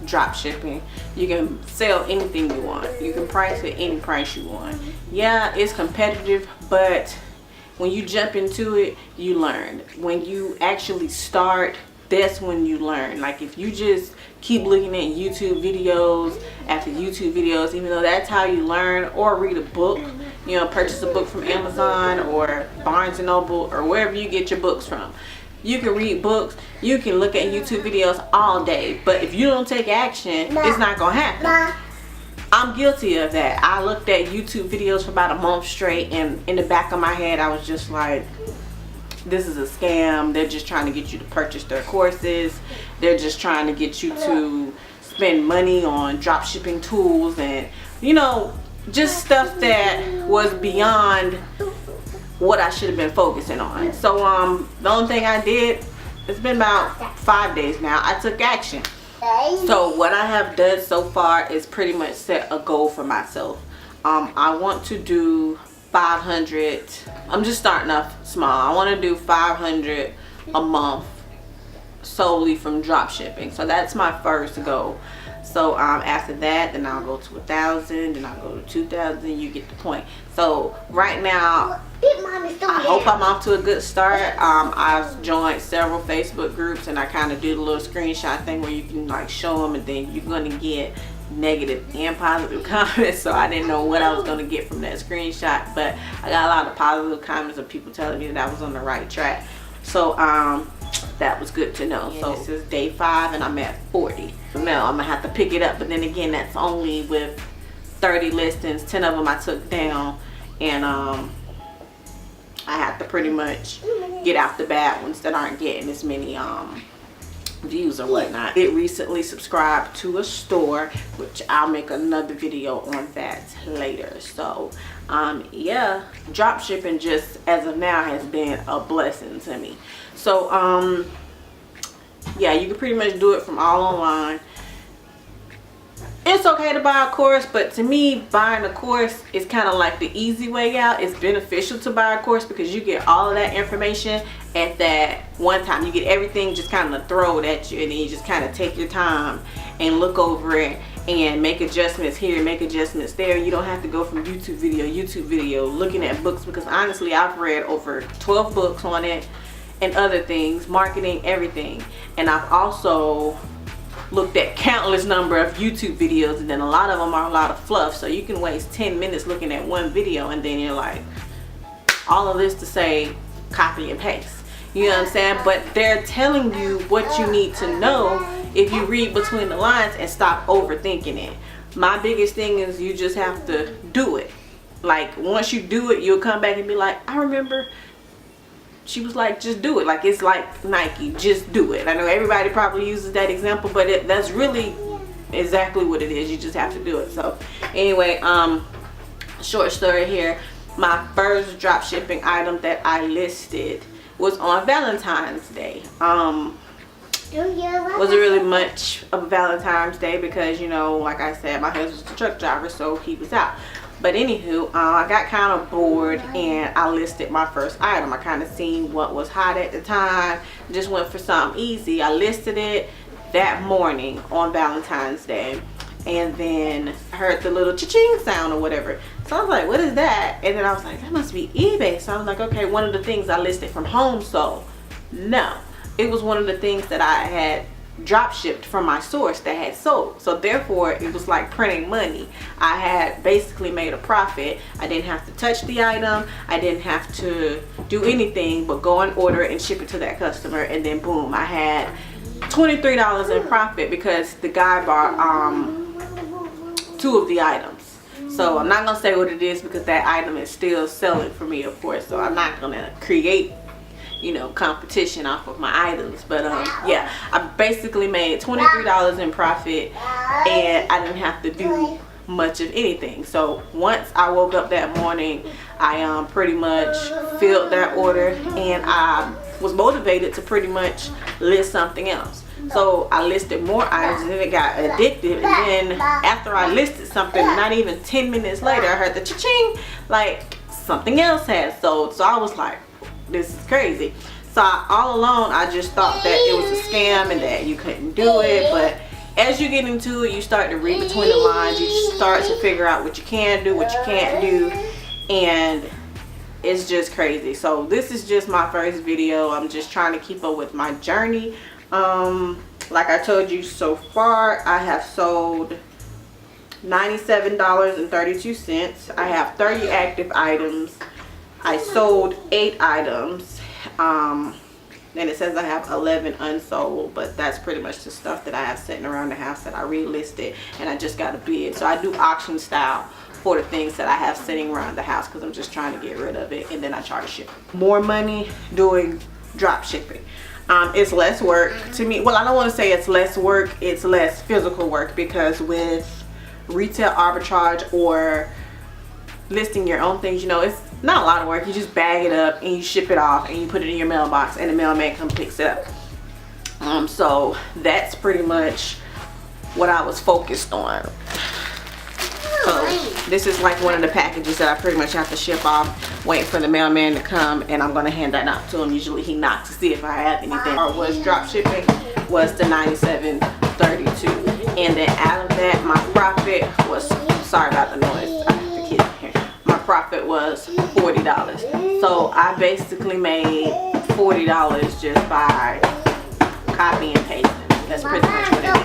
drop shipping. You can sell anything you want. You can price it any price you want. Yeah, it's competitive, but when you jump into it, you learn. When you actually start, that's when you learn. Like if you just keep looking at YouTube videos after YouTube videos, even though that's how you learn, or read a book, you know, purchase a book from Amazon or Barnes & Noble or wherever you get your books from. You can read books, you can look at YouTube videos all day, but if you don't take action, it's not gonna happen. I'm guilty of that. I looked at YouTube videos for about a month straight, and in the back of my head I was just like, this is a scam. They're just trying to get you to purchase their courses. They're just trying to get you to spend money on drop shipping tools and, you know, just stuff that was beyond what I should have been focusing on. So the only thing I did, it's been about 5 days now, I took action. So what I have done so far is pretty much set a goal for myself. I want to do 500. I'm just starting off small. I want to do 500 a month solely from drop shipping. So that's my first goal. So after that, then I'll go to 1,000, then I'll go to 2,000. You get the point. So right now, I hope I'm off to a good start. I've joined several Facebook groups, and I kind of do the little screenshot thing where you can like show them, and then you're gonna get negative and positive comments. So I didn't know what I was going to get from that screenshot, but I got a lot of positive comments of people telling me that I was on the right track. So that was good to know. So this is day 5 and I'm at 40. So now I'm gonna have to pick it up, but then again, that's only with 30 listings. 10 of them I took down, and I have to pretty much get out the bad ones that aren't getting as many views or whatnot. It recently subscribed to a store, which I'll make another video on that later. So yeah, drop shipping just as of now has been a blessing to me. So yeah, you can pretty much do it from all online. It's okay to buy a course, but to me, buying a course is kind of like the easy way out. It's beneficial to buy a course because you get all of that information at that one time. You get everything just kind of thrown at you, and then you just kind of take your time and look over it and make adjustments here, make adjustments there. You don't have to go from YouTube video, looking at books, because honestly, I've read over 12 books on it and other things, marketing, everything. And I've also looked at countless number of YouTube videos, and then a lot of them are a lot of fluff. So you can waste 10 minutes looking at one video, and then you're like, all of this to say copy and paste. You know what I'm saying? But they're telling you what you need to know if you read between the lines and stop overthinking it. My biggest thing is you just have to do it. Like once you do it, you'll come back and be like, I remember she was like, just do it. Like it's like Nike, just do it. I know everybody probably uses that example, but that's really exactly what it is. You just have to do it. So anyway, short story here. My first drop shipping item that I listed was on Valentine's Day. Wasn't really much of Valentine's Day because, you know, like I said, my husband's a truck driver, so he was out. But anywho, I got kind of bored and I listed my first item. I kind of seen what was hot at the time, just went for something easy. I listed it that morning on Valentine's Day, and then I heard the little cha-ching sound or whatever. So I was like, what is that? And then I was like, that must be eBay. So I was like, okay, one of the things I listed from home sold. No, it was one of the things that I had drop shipped from my source that had sold. So therefore it was like printing money. I had basically made a profit. I didn't have to touch the item. I didn't have to do anything but go and order it and ship it to that customer, and then boom, I had $23 in profit because the guy bought 2 of the items. So I'm not gonna say what it is because that item is still selling for me, of course, so I'm not gonna create, you know, competition off of my items. But yeah, I basically made $23 in profit and I didn't have to do much of anything. So once I woke up that morning, I pretty much filled that order, and I was motivated to pretty much list something else. So I listed more items, and then it got addictive, and then after I listed something, not even 10 minutes later, I heard the cha-ching, like something else had sold. So I was like, this is crazy. So all along I just thought that it was a scam and that you couldn't do it, but as you get into it, you start to read between the lines. You start to figure out what you can do, what you can't do, and it's just crazy. So this is just my first video. I'm just trying to keep up with my journey. Like I told you, so far I have sold $97.32. I have 30 active items. I sold 8 items. And it says I have 11 unsold, but that's pretty much the stuff that I have sitting around the house that I relisted and I just got a bid. So I do auction style for the things that I have sitting around the house because I'm just trying to get rid of it, and then I charge shipping. More money doing drop shipping. It's less work to me. Well, I don't want to say it's less work, it's less physical work, because with retail arbitrage or listing your own things, you know, it's not a lot of work. You just bag it up and you ship it off and you put it in your mailbox and the mailman comes picks it up. So that's pretty much what I was focused on. So this is like one of the packages that I pretty much have to ship off, waiting for the mailman to come, and I'm gonna hand that out to him. Usually he knocks to see if I have anything. Or was drop shipping was the $97.32, and then out of that my profit was, sorry about the noise, I have the kids in here. My profit was $40. So I basically made $40 just by copy and pasting. That's pretty much what it is.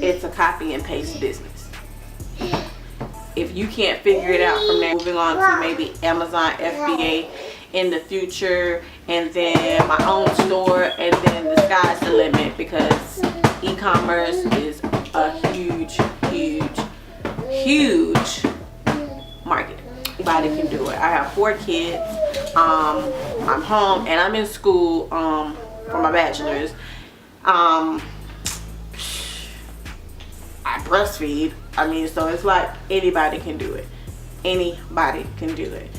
It's a copy and paste business. If you can't figure it out from there, moving on to maybe Amazon FBA in the future, and then my own store, and then the sky's the limit, because e-commerce is a huge market. Anybody can do it. I have 4 kids. I'm home and I'm in school for my bachelor's. I breastfeed. I mean, so it's like anybody can do it. Anybody can do it.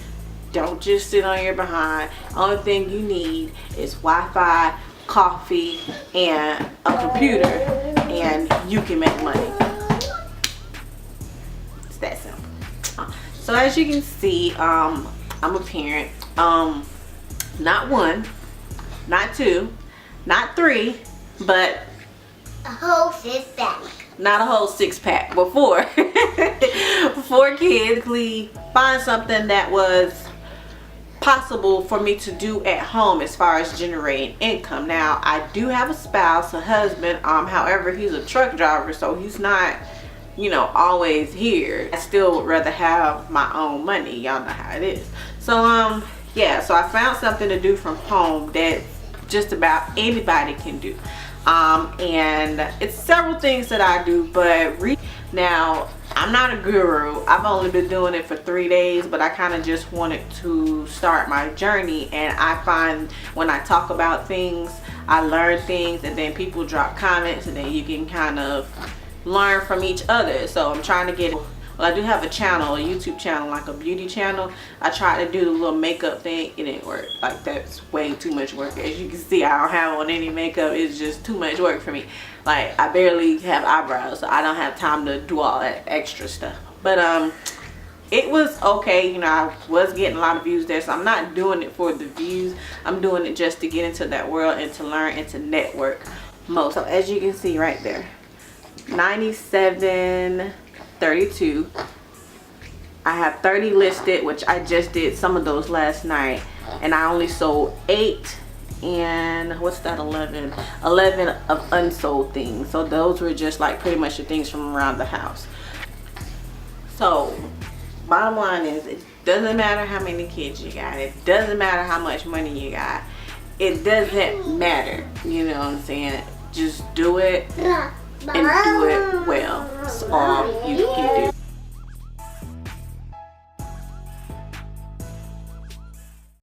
Don't just sit on your behind. Only thing you need is Wi-Fi, coffee, and a computer, and you can make money. It's that simple. So as you can see, I'm a parent. Not 1, not 2, not 3, but a whole 6-pack. Not a whole 6-pack, but 4. 4 kids. Please find something that was possible for me to do at home as far as generating income. Now, I do have a spouse, a husband. However, he's a truck driver, so he's not, you know, always here. I still would rather have my own money. Y'all know how it is. So yeah, so I found something to do from home that just about anybody can do. And it's several things that I do, but now I'm not a guru. I've only been doing it for 3 days, but I kind of just wanted to start my journey, and I find when I talk about things, I learn things, and then people drop comments, and then you can kind of learn from each other. So I'm trying to get it. Well, I do have a channel, a YouTube channel, like a beauty channel. I tried to do the little makeup thing. It didn't work. Like, that's way too much work. As you can see, I don't have on any makeup. It's just too much work for me. Like, I barely have eyebrows, so I don't have time to do all that extra stuff. But it was okay. You know, I was getting a lot of views there, so I'm not doing it for the views. I'm doing it just to get into that world and to learn and to network most. So as you can see right there, 97.32. I have 30 listed, which I just did some of those last night, and I only sold 8, and what's that, 11 of unsold things. So those were just like pretty much the things from around the house. So bottom line is, it doesn't matter how many kids you got, it doesn't matter how much money you got, it doesn't matter, you know what I'm saying? Just do it and do it well. That's all you can do.